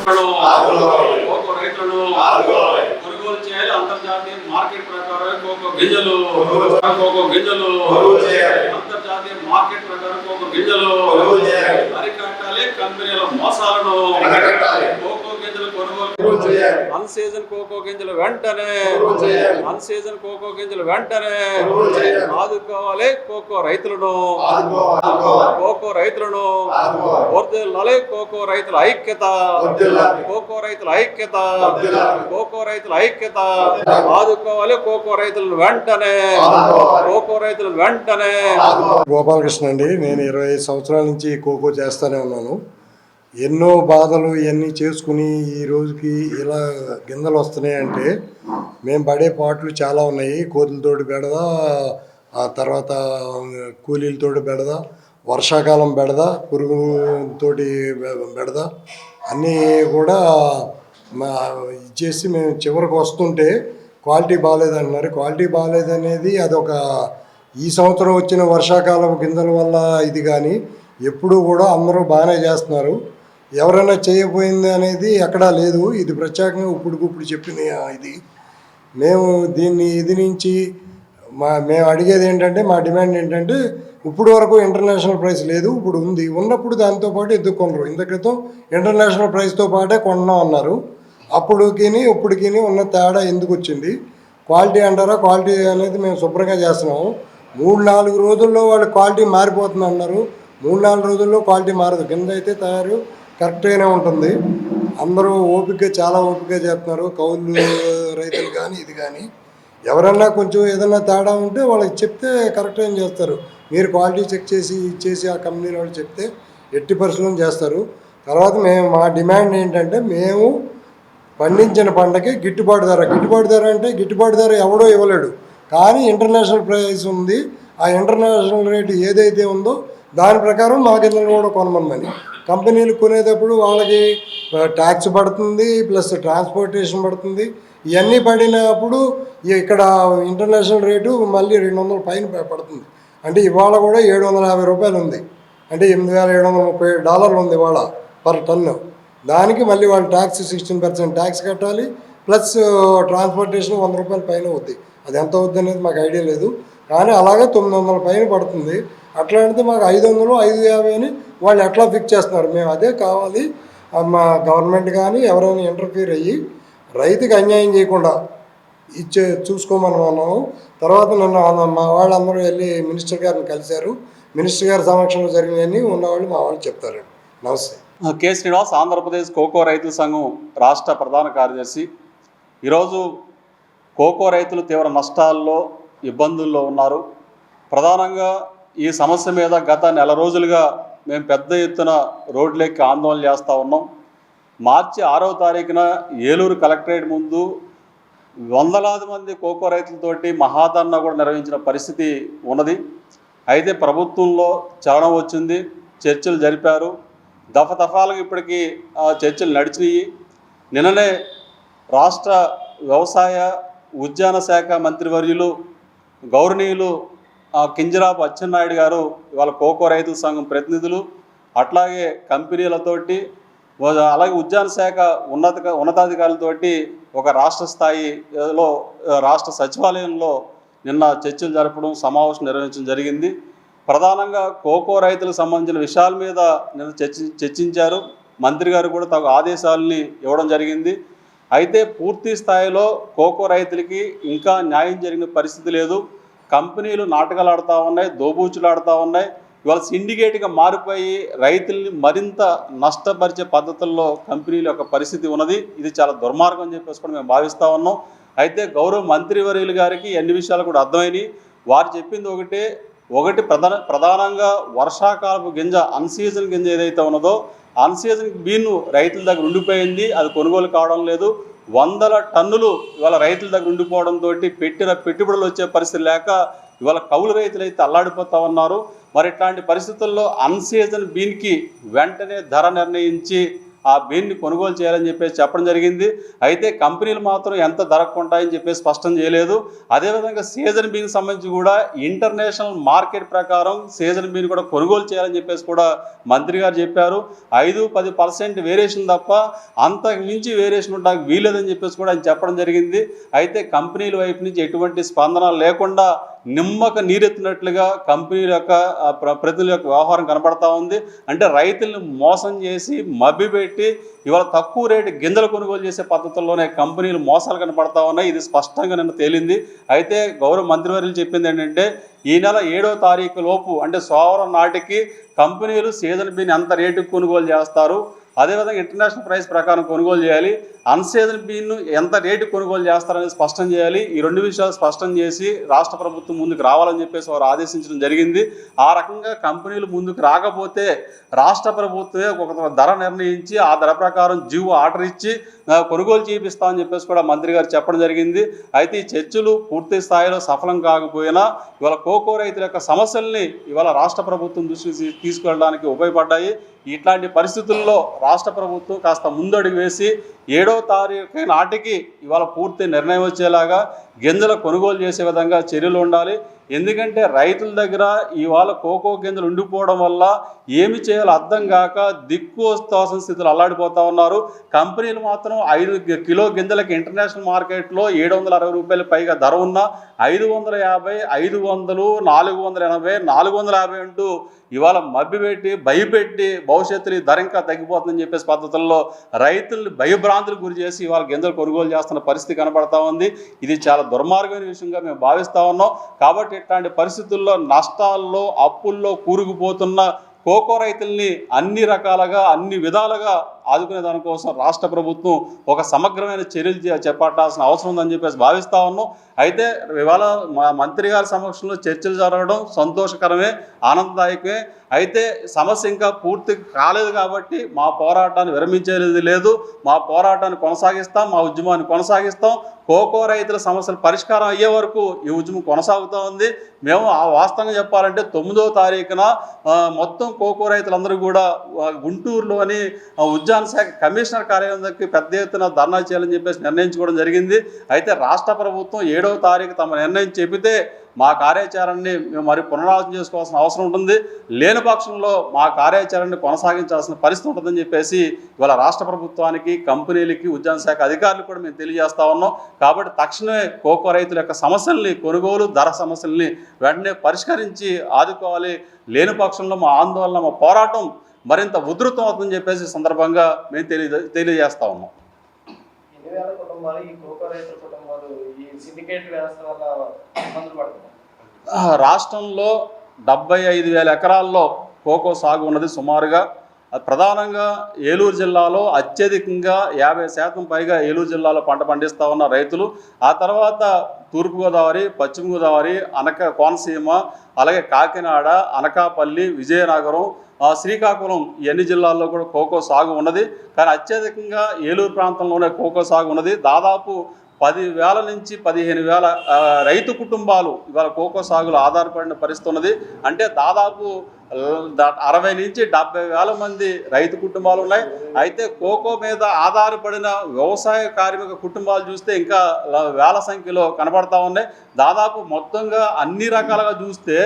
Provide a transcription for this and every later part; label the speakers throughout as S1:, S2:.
S1: Cocoa రైతులను కొనుగోలు చేయాలి. అంతర్జాతీయ మార్కెట్ ప్రకారం కోకో గింజలు అంతర్జాతీయ మార్కెట్ ప్రకారం కోకో గింజలు అరికట్టాలి. కంపెనీల మోసాలను కోకో గింజలు కొనుగోలు అన్ సీజన్ కోకో గింజలు వెంటనే ఆదుకోవాలి. కోకో రైతులను వర్ధిల్లాలి. కోకో రైతుల ఐక్యత ఆదుకోవాలి. కోకో రైతులను వెంటనే
S2: గోపాలకృష్ణ అండి. నేను 25 సంవత్సరాల నుంచి కోకో చేస్తూనే ఉన్నాను. ఎన్నో బాధలు ఇవన్నీ చేసుకుని ఈ రోజుకి ఇలా గింజలు వస్తున్నాయంటే మేము పడే పాటలు చాలా ఉన్నాయి. కోతులతోటి బెడద, ఆ తర్వాత కూలీలతోటి బెడద, వర్షాకాలం బెడద, పురుగుతోటి బెడద అన్నీ కూడా ఇచ్చేసి మేము చివరికి వస్తుంటే క్వాలిటీ బాగాలేదంటున్నారు. క్వాలిటీ బాగాలేదనేది అదొక ఈ సంవత్సరం వచ్చిన వర్షాకాలం గింజల వల్ల ఇది, కానీ ఎప్పుడూ కూడా అందరూ బాగానే చేస్తున్నారు. ఎవరైనా చేయబోయింది అనేది ఎక్కడా లేదు. ఇది ప్రత్యేకంగా ఇప్పుడు చెప్పిన ఇది. మేము ఇది నుంచి మేము అడిగేది ఏంటంటే, మా డిమాండ్ ఏంటంటే, ఇప్పుడు వరకు ఇంటర్నేషనల్ ప్రైస్ లేదు, ఇప్పుడు ఉంది. ఉన్నప్పుడు దాంతోపాటు ఎందుకు కొనరు? ఇంత క్రితం ఇంటర్నేషనల్ ప్రైస్తో పాటే కొన్నాం అన్నారు. అప్పుడుకిని ఇప్పటికి ఉన్న తేడా ఎందుకు వచ్చింది? క్వాలిటీ అంటారా? క్వాలిటీ అనేది మేము శుభ్రంగా చేస్తున్నాము. 3-4 రోజుల్లో వాళ్ళు క్వాలిటీ మారిపోతుంది అన్నారు. 3-4 రోజుల్లో క్వాలిటీ మారదు. కింద అయితే తయారు కరెక్ట్గానే ఉంటుంది. అందరూ చాలా ఓపికగా చేస్తున్నారు. కౌలు రైతులు కానీ ఇది కానీ ఎవరన్నా కొంచెం ఏదన్నా తేడా ఉంటే వాళ్ళకి చెప్తే కరెక్ట్గా చేస్తారు. మీరు క్వాలిటీ చెక్ చేసి ఇచ్చేసి ఆ కంపెనీ వాళ్ళు చెప్తే ఎట్టి పరిస్థితుల్లో చేస్తారు. తర్వాత మా డిమాండ్ ఏంటంటే, మేము పండించిన పంటకి గిట్టుబాటు ధర అంటే గిట్టుబాటు ధర ఎవడో ఇవ్వలేడు, కానీ ఇంటర్నేషనల్ ప్రైస్ ఉంది. ఆ ఇంటర్నేషనల్ రేటు ఏదైతే ఉందో దాని ప్రకారం మా గింజలు కూడా కొనమని. కంపెనీలు కొనేటప్పుడు వాళ్ళకి ట్యాక్స్ పడుతుంది, ప్లస్ ట్రాన్స్పోర్టేషన్ పడుతుంది. ఇవన్నీ పడినప్పుడు ఇక్కడ ఇంటర్నేషనల్ రేటు మళ్ళీ 200 పైన పడుతుంది. అంటే ఇవాళ కూడా $750 ఉంది. అంటే $8,730 ఉంది ఇవాళ పర్ టన్ను. దానికి మళ్ళీ వాళ్ళు ట్యాక్స్ 16% ట్యాక్స్ కట్టాలి, ప్లస్ ట్రాన్స్పోర్టేషన్ $100 పైన అవుద్ది. అది ఎంత అవుద్ది అనేది మాకు ఐడియా లేదు, కానీ అలాగే 900 పైన పడుతుంది. అట్లాంటిది మాకు 500, 550 అని వాళ్ళు ఎట్లా ఫిక్స్ చేస్తున్నారు? మేము అదే కావాలి. మా గవర్నమెంట్ కానీ ఎవరైనా ఇంటర్ఫీర్ అయ్యి రైతుకి అన్యాయం చేయకుండా చూసుకోమని అన్నాము. తర్వాత నిన్న మా వాళ్ళందరూ వెళ్ళి మినిస్టర్ గారిని కలిశారు. మినిస్టర్ గారి సమక్షంలో జరిగినవన్నీ ఉన్నవాళ్ళు మా వాళ్ళు చెప్తారు. నమస్తే.
S1: కె. శ్రీనివాస్, ఆంధ్రప్రదేశ్ కోకో రైతుల సంఘం రాష్ట్ర ప్రధాన కార్యదర్శి. ఈరోజు కోకో రైతులు తీవ్ర నష్టాల్లో, ఇబ్బందుల్లో ఉన్నారు. ప్రధానంగా ఈ సమస్య మీద గత నెల రోజులుగా మేము పెద్ద ఎత్తున రోడ్లెక్కి ఆందోళన చేస్తూ ఉన్నాం. మార్చి 6వ తారీఖున ఏలూరు కలెక్టరేట్ ముందు వందలాది మంది కోకో రైతులతోటి మహాధర్నా కూడా నిర్వహించిన పరిస్థితి ఉన్నది. అయితే ప్రభుత్వంలో చలనం వచ్చింది, చర్చలు జరిపారు. దఫాలుగా ఇప్పటికీ ఆ చర్చలు నడిచినాయి. నిన్ననే రాష్ట్ర వ్యవసాయ ఉద్యాన శాఖ మంత్రివర్యులు గౌరవనీయులు కింజరాపు అచ్చెన్నాయుడు గారు ఇవాళ కోకో రైతుల సంఘం ప్రతినిధులు, అట్లాగే కంపెనీలతోటి, అలాగే ఉద్యాన శాఖ ఉన్నతాధికారులతోటి ఒక రాష్ట్ర స్థాయిలో రాష్ట్ర సచివాలయంలో నిన్న చర్చలు జరపడం, సమావేశం నిర్వహించడం జరిగింది. ప్రధానంగా కోకో రైతులకు సంబంధించిన విషయాల మీద నిన్న చర్చించారు. మంత్రి గారు కూడా తగు ఆదేశాలని ఇవ్వడం జరిగింది. అయితే పూర్తి స్థాయిలో కోకో రైతులకి ఇంకా న్యాయం జరిగిన పరిస్థితి లేదు. కంపెనీలు నాటకాలు ఆడుతూ ఉన్నాయి, దోబూచులు ఆడుతూ ఉన్నాయి. ఇవాళ సిండికేట్గా మారిపోయి రైతుల్ని మరింత నష్టపరిచే పద్ధతుల్లో కంపెనీల యొక్క పరిస్థితి ఉన్నది. ఇది చాలా దుర్మార్గం అని చెప్పేసి కూడా మేము భావిస్తూ ఉన్నాం. అయితే గౌరవ మంత్రివర్యులు గారికి అన్ని విషయాలు కూడా అర్థమైనవి. వారు చెప్పింది ఒకటి ప్రధానంగా వర్షాకాలపు గింజ, అన్సీజన్ గింజ ఏదైతే ఉన్నదో అన్సీజన్ బీను రైతుల దగ్గర ఉండిపోయింది, అది కొనుగోలు కావడం లేదు. 100 టన్నులు ఇవాళ రైతుల దగ్గర ఉండిపోవడంతో పెట్టిన పెట్టుబడులు వచ్చే పరిస్థితి లేక ఇవాళ కౌలు రైతులు అయితే అల్లాడిపోతూ ఉన్నారు. మరి ఇట్లాంటి పరిస్థితుల్లో అన్సీజన్ బీన్కి వెంటనే ధర నిర్ణయించి ఆ బీన్ని కొనుగోలు చేయాలని చెప్పేసి చెప్పడం జరిగింది. అయితే కంపెనీలు మాత్రం ఎంత ధర కొంటాయని చెప్పేసి స్పష్టం చేయలేదు. అదేవిధంగా సీజన్ బీన్కి సంబంధించి కూడా ఇంటర్నేషనల్ మార్కెట్ ప్రకారం సీజన్ బీన్ కూడా కొనుగోలు చేయాలని చెప్పేసి కూడా మంత్రి గారు చెప్పారు. 5-10% వేరియేషన్ తప్ప అంతకు మించి వేరియేషన్ ఉండడానికి వీలేదని చెప్పేసి కూడా ఆయన చెప్పడం జరిగింది. అయితే కంపెనీల వైపు నుంచి ఎటువంటి స్పందన లేకుండా నిమ్మక నీరెత్తినట్లుగా కంపెనీల యొక్క ప్రతినిధుల యొక్క వ్యవహారం కనబడతా ఉంది. అంటే రైతులను మోసం చేసి మభ్యపెట్టి ఇవాళ తక్కువ రేటు గింజలు కొనుగోలు చేసే పద్ధతుల్లోనే కంపెనీలు మోసాలు కనపడతా ఉన్నాయి. ఇది స్పష్టంగా నిన్న తేలింది. అయితే గౌరవ మంత్రివర్యులు చెప్పింది ఏంటంటే ఈ నెల 7వ తారీఖు లోపు అంటే సోమవారం నాటికి కంపెనీలు సీజన్ బీన్ ఎంత రేటుకు కొనుగోలు చేస్తారు, అదేవిధంగా ఇంటర్నేషనల్ ప్రైస్ ప్రకారం కొనుగోలు చేయాలి, అన్సీజన్ బీన్ను ఎంత రేటు కొనుగోలు చేస్తారనేది స్పష్టం చేయాలి. ఈ 2 విషయాలు స్పష్టం చేసి రాష్ట్ర ప్రభుత్వం ముందుకు రావాలని చెప్పేసి వారు ఆదేశించడం జరిగింది. ఆ రకంగా కంపెనీలు ముందుకు రాకపోతే రాష్ట్ర ప్రభుత్వమే ఒక ధర నిర్ణయించి ఆ ధర ప్రకారం జీవో ఆర్డర్ ఇచ్చి కొనుగోలు చేపిస్తామని చెప్పేసి కూడా మంత్రి గారు చెప్పడం జరిగింది. అయితే ఈ చర్చలు పూర్తి స్థాయిలో సఫలం కాకపోయినా ఇవాళ కోకో రైతుల యొక్క సమస్యల్ని ఇవాళ రాష్ట్ర ప్రభుత్వం దృష్టికి తీసుకెళ్ళడానికి ఉపయోగపడ్డాయి. ఇట్లాంటి పరిస్థితుల్లో రాష్ట్ర ప్రభుత్వం కాస్త ముందడుగు వేసి 7వ తారీఖు నాటికి ఇవాళ పూర్తి నిర్ణయం వచ్చేలాగా గింజల కొనుగోలు చేసే విధంగా చర్యలు ఉండాలి. ఎందుకంటే రైతుల దగ్గర ఇవాళ కోకో గింజలు ఉండిపోవడం వల్ల ఏమి చేయాలో అర్థం కాక దిక్కు తోసని స్థితిలో అల్లాడిపోతూ ఉన్నారు. కంపెనీలు మాత్రం 5 కిలో గింజలకి ఇంటర్నేషనల్ మార్కెట్లో 760 రూపాయలు పైగా ధర ఉన్న 550, 500, 480, 450 అంటూ ఇవాళ మభ్యపెట్టి భయపెట్టి భవిష్యత్తులో ఈ ధర ఇంకా తగ్గిపోతుందని చెప్పేసి పద్ధతుల్లో రైతుల్ని భయభ్రాంతులకు గురి చేసి ఇవాళ గింజలు కొనుగోలు చేస్తున్న పరిస్థితి కనబడతా ఉంది. ఇది చాలా దుర్మార్గమైన విషయంగా మేము భావిస్తూ ఉన్నాం. కాబట్టి ఇట్లాంటి పరిస్థితుల్లో నష్టాల్లో అప్పుల్లో కూరుకుపోతున్న కోకో రైతుల్ని అన్ని రకాలుగా అన్ని విధాలుగా ఆదుకునే దానికోసం రాష్ట్ర ప్రభుత్వం ఒక సమగ్రమైన చర్యలు చేపట్టాల్సిన అవసరం ఉందని చెప్పేసి భావిస్తూ ఉన్నాం. అయితే ఇవాళ మా మంత్రి గారి సమక్షంలో చర్చలు జరగడం సంతోషకరమే, ఆనందదాయకమే. అయితే సమస్య ఇంకా పూర్తి కాలేదు కాబట్టి మా పోరాటాన్ని విరమించేది లేదు. మా పోరాటాన్ని కొనసాగిస్తాం, మా ఉద్యమాన్ని కొనసాగిస్తాం. కోకో రైతుల సమస్యలు పరిష్కారం అయ్యే వరకు ఈ ఉద్యమం కొనసాగుతూ ఉంది. మేము ఆ వాస్తవంగా చెప్పాలంటే 9వ తారీఖున మొత్తం కోకో రైతులందరూ కూడా గుంటూరులోని ఉద్యాన శాఖ కమిషనర్ కార్యాలయం దగ్గరికి పెద్ద ఎత్తున ధర్నా చేయాలని చెప్పేసి నిర్ణయించుకోవడం జరిగింది. అయితే రాష్ట్ర ప్రభుత్వం 7వ తారీఖు తమ నిర్ణయం చెబితే మా కార్యాచరణని మేము మరి పునరాలోచన చేసుకోవాల్సిన అవసరం ఉంటుంది. లేని పక్షంలో మా కార్యాచరణని కొనసాగించాల్సిన పరిస్థితి ఉంటుందని చెప్పేసి ఇవాళ రాష్ట్ర ప్రభుత్వానికి, కంపెనీలకి, ఉద్యాన శాఖ అధికారులకు కూడా మేము తెలియజేస్తా ఉన్నాం. కాబట్టి తక్షణమే కోకో రైతుల యొక్క సమస్యల్ని, కొనుగోలు ధర సమస్యల్ని వెంటనే పరిష్కరించి ఆదుకోవాలి. లేని పక్షంలో మా ఆందోళన, మా పోరాటం మరింత ఉధృతం అవుతుందని చెప్పేసి సందర్భంగా మేము తెలియజేస్తా ఉన్నాం.
S3: ఎన్ని వేల కుటుంబాలు ఈ కోకో రైతుల కుటుంబాలు ఈ సిండికేట్ వ్యవస్థ వల్ల ఇబ్బందులు పడుతున్నాయి?
S1: రాష్ట్రంలో 75,000 ఎకరాల్లో కోకో సాగు ఉన్నది సుమారుగా. ప్రధానంగా ఏలూరు జిల్లాలో అత్యధికంగా 50% పైగా ఏలూరు జిల్లాలో పంట పండిస్తూ ఉన్న రైతులు. ఆ తర్వాత తూర్పుగోదావరి, పశ్చిమ గోదావరి, కోనసీమ, అలాగే కాకినాడ, అనకాపల్లి, విజయనగరం, శ్రీకాకుళం ఇవన్నీ జిల్లాల్లో కూడా కోకో సాగు ఉన్నది. కానీ అత్యధికంగా ఏలూరు ప్రాంతంలోనే కోకో సాగు ఉన్నది. దాదాపు 10,000 నుంచి 15,000 రైతు కుటుంబాలు ఇవాళ కోకో సాగులో ఆధారపడిన పరిస్థితి ఉన్నది. అంటే దాదాపు 60 నుంచి 70,000 మంది రైతు కుటుంబాలు ఉన్నాయి. అయితే కోకో మీద ఆధారపడిన వ్యవసాయ కార్మిక కుటుంబాలు చూస్తే ఇంకా వేల సంఖ్యలో కనబడతా ఉన్నాయి. దాదాపు మొత్తంగా అన్ని రకాలుగా చూస్తే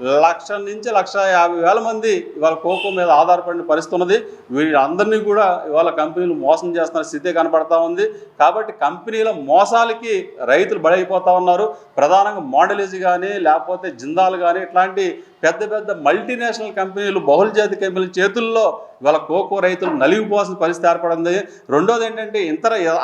S1: 1,00,000 నుంచి 1,50,000 మంది ఇవాళ కోకో మీద ఆధారపడిన పరిస్థితి ఉన్నది. వీళ్ళందరినీ కూడా ఇవాళ కంపెనీలు మోసం చేస్తున్న స్థితి కనబడతా ఉంది. కాబట్టి కంపెనీల మోసాలకి రైతులు బలైపోతూ ఉన్నారు. ప్రధానంగా మోడలిజ్ కానీ లేకపోతే జిందాల్ కానీ ఇట్లాంటి పెద్ద పెద్ద మల్టీనేషనల్ కంపెనీలు, బహుళజాతి కంపెనీల చేతుల్లో ఇవాళ కోకో రైతులు నలిగిపోవాల్సిన పరిస్థితి ఏర్పడింది. రెండోది ఏంటంటే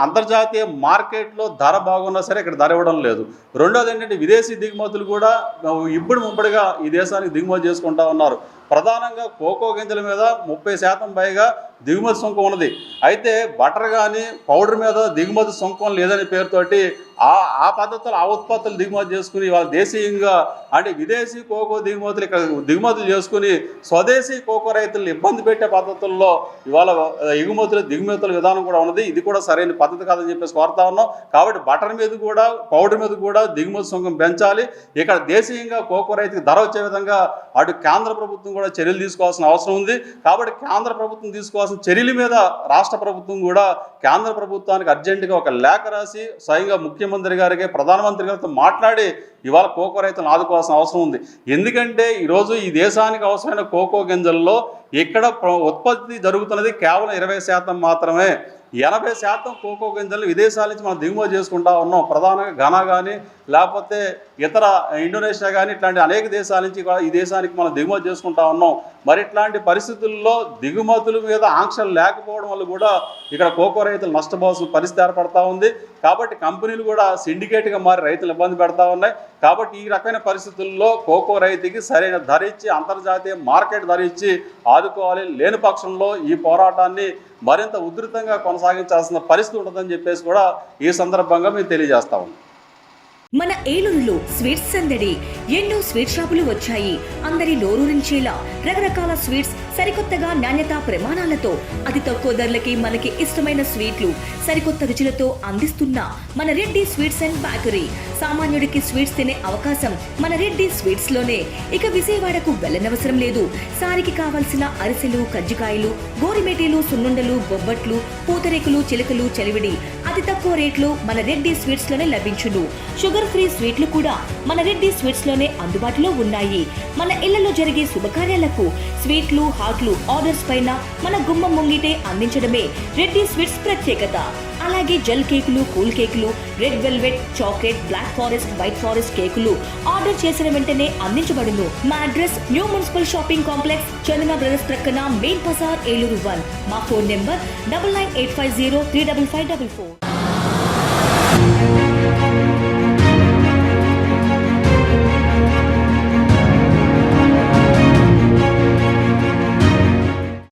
S1: అంతర్జాతీయ మార్కెట్లో ధర బాగున్నా సరే ఇక్కడ ధర ఇవ్వడం లేదు. రెండోది ఏంటంటే విదేశీ దిగుమతులు కూడా ముప్పడిగా ఈ దేశానికి దిగుమతి చేసుకుంటా ఉన్నారు. ప్రధానంగా కోకో గింజల మీద 30% పైగా దిగుమతి సుంకం ఉన్నది. అయితే బటర్ కానీ పౌడర్ మీద దిగుమతి సుంకం లేదని పేరుతోటి ఆ పద్ధతులు ఆ ఉత్పత్తులు దిగుమతి చేసుకుని వాళ్ళ దేశీయంగా అంటే విదేశీ కోకో దిగుమతులు ఇక్కడ దిగుమతులు చేసుకుని స్వదేశీ కోకో రైతులను ఇబ్బంది పెట్టే పద్ధతుల్లో ఇవాళ దిగుమతుల విధానం కూడా ఉన్నది. ఇది కూడా సరైన పద్ధతి కాదని చెప్పేసి కోరుతా ఉన్నాం. కాబట్టి బటర్ మీద కూడా పౌడర్ మీద కూడా దిగుమతి సుంకం పెంచాలి. ఇక్కడ దేశీయంగా కోకో రైతుకి ధర వచ్చే విధంగా అటు కేంద్ర ప్రభుత్వం కూడా చర్యలు తీసుకోవాల్సిన అవసరం ఉంది. కాబట్టి కేంద్ర ప్రభుత్వం తీసుకోవాల్సిన చర్యల మీద రాష్ట్ర ప్రభుత్వం కూడా కేంద్ర ప్రభుత్వానికి అర్జెంటుగా ఒక లేఖ రాసి స్వయంగా ముఖ్యమంత్రి గారికి ప్రధానమంత్రి గారితో మాట్లాడి ఇవాళ కోకో రైతులను ఆదుకోవాల్సిన అవసరం ఉంది. ఎందుకంటే ఈరోజు ఈ దేశానికి అవసరమైన కోకో గింజల్లో ఇక్కడ ఉత్పత్తి జరుగుతున్నది కేవలం 20% మాత్రమే. 80% కోకో గింజలు విదేశాల నుంచి మనం దిగుమతి చేసుకుంటా ఉన్నాం. ప్రధానంగా ఘనా కానీ లేకపోతే ఇతర ఇండోనేషియా కానీ ఇట్లాంటి అనేక దేశాల నుంచి ఈ దేశానికి మనం దిగుమతి చేసుకుంటా ఉన్నాం. మరి ఇట్లాంటి పరిస్థితుల్లో దిగుమతుల మీద ఆంక్షలు లేకపోవడం వల్ల కూడా ఇక్కడ కోకో రైతులు నష్టపోవాల్సిన పరిస్థితి ఏర్పడతా ఉంది. కాబట్టి కంపెనీలు కూడా సిండికేట్గా మారి రైతులు ఇబ్బంది పెడతా ఉన్నాయి. కాబట్టి ఈ రకమైన పరిస్థితుల్లో కోకో రైతుకి సరైన ధర ఇచ్చి అంతర్జాతీయ మార్కెట్ ధర ఇచ్చి ఆదుకోవాలి. లేని పక్షంలో ఈ పోరాటాన్ని మరింత ఉధృతంగా కొనసాగించాల్సిన పరిస్థితి ఉంటుందని చెప్పేసి కూడా ఈ సందర్భంగా మేము తెలియజేస్తా ఉన్నాం.
S4: మన ఏలూరులో స్వీట్స్ సందడి. ఎన్నో స్వీట్ షాపులు వచ్చాయి. అందరి నోరూరించేలా రకరకాల స్వీట్స్ సరికొత్తగా నాణ్యతా ప్రమాణాలతో అతి తక్కువ ధరలకి మనకి ఇష్టమైన స్వీట్లు సరికొత్త రుచులతో అందిస్తున్న మన రెడ్డి స్వీట్స్ అండ్ బేకరీ. సామాన్యుడికి స్వీట్స్ తినే అవకాశం మన రెడ్డి స్వీట్స్ లోనే. ఇక విజయవాడకు వెళ్ళనవసరం లేదు. సారికి కావాల్సిన అరిసెలు, కజ్జికాయలు, గోరిమేటీలు, సున్నుండలు, బొబ్బట్లు, పూతరేకులు, చిలకలు, చలివిడి అతి తక్కువ రేట్లు మన రెడ్డి స్వీట్స్ లోనే లభించును. షుగర్ ఫ్రీ స్వీట్లు కూడా మన రెడ్డి స్వీట్స్ లోనే అందుబాటులో ఉన్నాయి. మన ఇళ్లలో జరిగే శుభకార్యాలకు స్వీట్లు, హాట్లు ఆర్డర్స్ పైన మన గుమ్మం ముంగిటే అందించడమే రెడ్డి స్వీట్స్ ప్రత్యేకత. అలాగే జెల్ కేకులు, కూల్ కేకులు, red velvet, chocolate, black forest, white forest కేకులు ఆర్డర్ చేసిన వెంటనే అందించబడును. మా address new municipal shopping complex, Chandana brothers ప్రక్కన మెయిన్ బజార్, ఏలూరు 1. మా ఫోన్ నెంబర్ 9985035544.